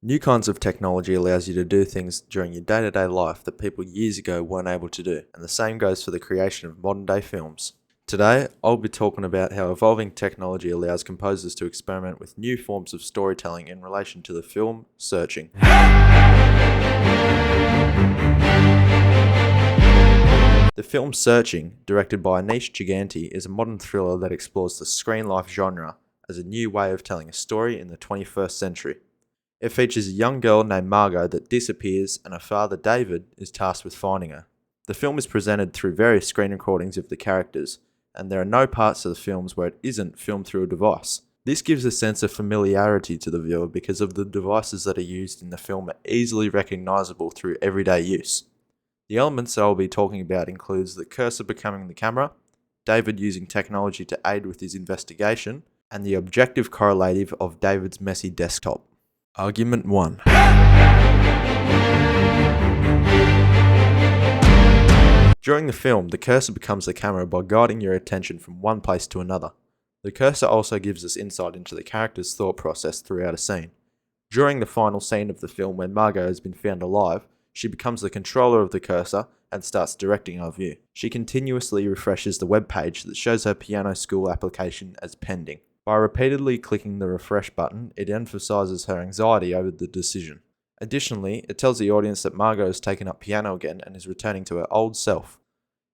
New kinds of technology allows you to do things during your day-to-day life that people years ago weren't able to do, and the same goes for the creation of modern-day films. Today, I'll be talking about how evolving technology allows composers to experiment with new forms of storytelling in relation to the film Searching. The film Searching, directed by Anish Giganti, is a modern thriller that explores the screen life genre as a new way of telling a story in the 21st century. It features a young girl named Margot that disappears, and her father, David, is tasked with finding her. The film is presented through various screen recordings of the characters, and there are no parts of the films where it isn't filmed through a device. This gives a sense of familiarity to the viewer because of the devices that are used in the film are easily recognisable through everyday use. The elements that I'll be talking about includes the cursor becoming the camera, David using technology to aid with his investigation, and the objective correlative of David's messy desktop. Argument 1. During the film, the cursor becomes the camera by guiding your attention from one place to another. The cursor also gives us insight into the character's thought process throughout a scene. During the final scene of the film when Margot has been found alive, she becomes the controller of the cursor and starts directing our view. She continuously refreshes the web page that shows her piano school application as pending. By repeatedly clicking the refresh button, it emphasises her anxiety over the decision. Additionally, it tells the audience that Margot has taken up piano again and is returning to her old self.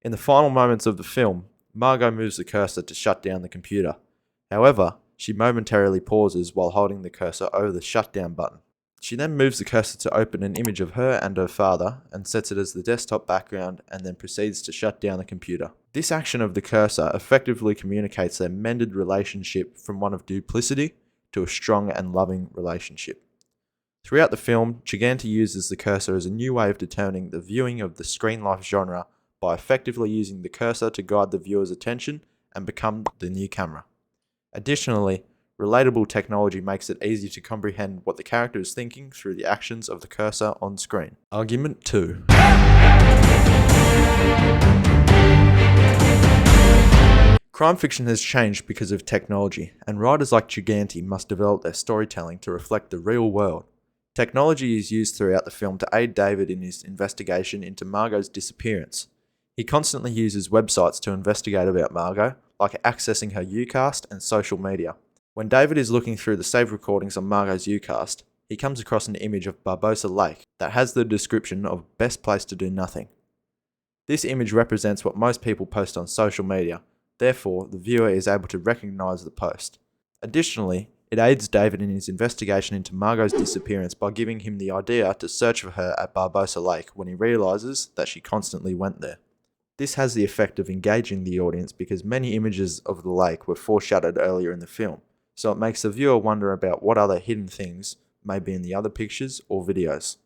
In the final moments of the film, Margot moves the cursor to shut down the computer. However, she momentarily pauses while holding the cursor over the shutdown button. She then moves the cursor to open an image of her and her father and sets it as the desktop background and then proceeds to shut down the computer. This action of the cursor effectively communicates their mended relationship from one of duplicity to a strong and loving relationship. Throughout the film, Giganti uses the cursor as a new way of determining the viewing of the screen life genre by effectively using the cursor to guide the viewer's attention and become the new camera. Additionally, relatable technology makes it easy to comprehend what the character is thinking through the actions of the cursor on screen. Argument 2. Crime fiction has changed because of technology, and writers like Giganti must develop their storytelling to reflect the real world. Technology is used throughout the film to aid David in his investigation into Margot's disappearance. He constantly uses websites to investigate about Margot, like accessing her Ucast and social media. When David is looking through the saved recordings on Margot's Ucast, he comes across an image of Barbosa Lake that has the description of best place to do nothing. This image represents what most people post on social media, therefore the viewer is able to recognise the post. Additionally, it aids David in his investigation into Margot's disappearance by giving him the idea to search for her at Barbosa Lake when he realises that she constantly went there. This has the effect of engaging the audience because many images of the lake were foreshadowed earlier in the film, so it makes the viewer wonder about what other hidden things may be in the other pictures or videos.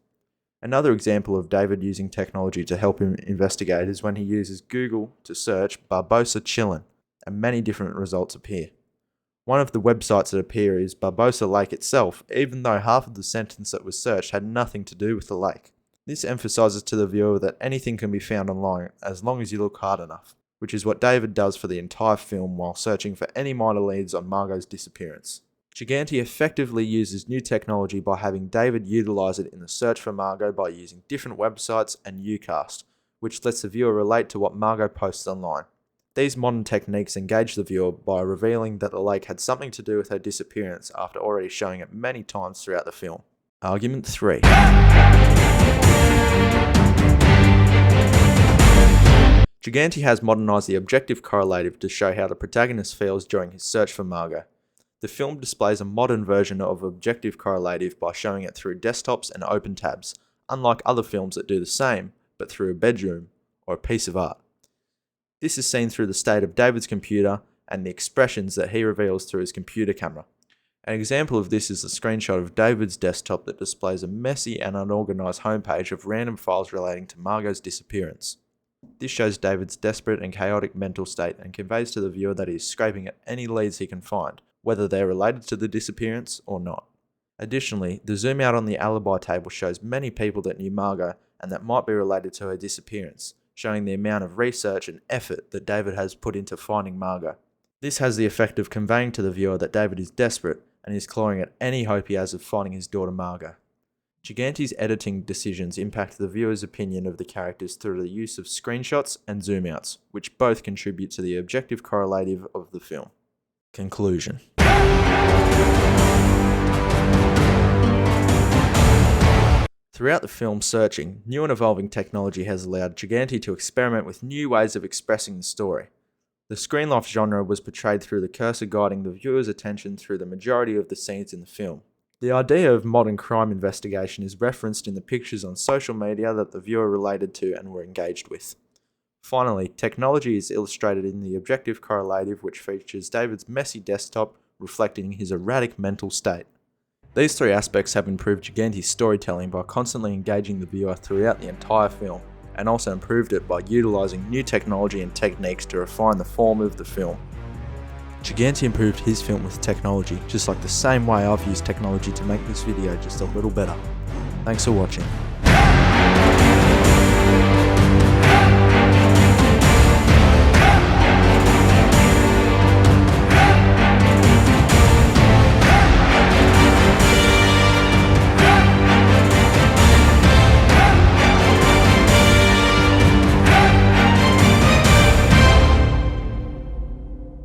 Another example of David using technology to help him investigate is when he uses Google to search Barbosa Chillin', and many different results appear. One of the websites that appear is Barbosa Lake itself, even though half of the sentence that was searched had nothing to do with the lake. This emphasises to the viewer that anything can be found online as long as you look hard enough, which is what David does for the entire film while searching for any minor leads on Margot's disappearance. Giganti effectively uses new technology by having David utilise it in the search for Margot by using different websites and Ucast, which lets the viewer relate to what Margot posts online. These modern techniques engage the viewer by revealing that the lake had something to do with her disappearance after already showing it many times throughout the film. Argument 3. Giganti has modernised the objective correlative to show how the protagonist feels during his search for Margot. The film displays a modern version of objective correlative by showing it through desktops and open tabs, unlike other films that do the same, but through a bedroom or a piece of art. This is seen through the state of David's computer and the expressions that he reveals through his computer camera. An example of this is a screenshot of David's desktop that displays a messy and unorganised homepage of random files relating to Margot's disappearance. This shows David's desperate and chaotic mental state and conveys to the viewer that he is scraping at any leads he can find, whether they are related to the disappearance or not. Additionally, the zoom out on the alibi table shows many people that knew Margot and that might be related to her disappearance, showing the amount of research and effort that David has put into finding Margot. This has the effect of conveying to the viewer that David is desperate and is clawing at any hope he has of finding his daughter Margot. Gigante's editing decisions impact the viewer's opinion of the characters through the use of screenshots and zoom outs, which both contribute to the objective correlative of the film. Conclusion. Throughout the film Searching, new and evolving technology has allowed Gigante to experiment with new ways of expressing the story. The screen life genre was portrayed through the cursor guiding the viewer's attention through the majority of the scenes in the film. The idea of modern crime investigation is referenced in the pictures on social media that the viewer related to and were engaged with. Finally, technology is illustrated in the objective correlative, which features David's messy desktop reflecting his erratic mental state. These three aspects have improved Gigante's storytelling by constantly engaging the viewer throughout the entire film, and also improved it by utilising new technology and techniques to refine the form of the film. Gigante improved his film with technology, just like the same way I've used technology to make this video just a little better. Thanks for watching.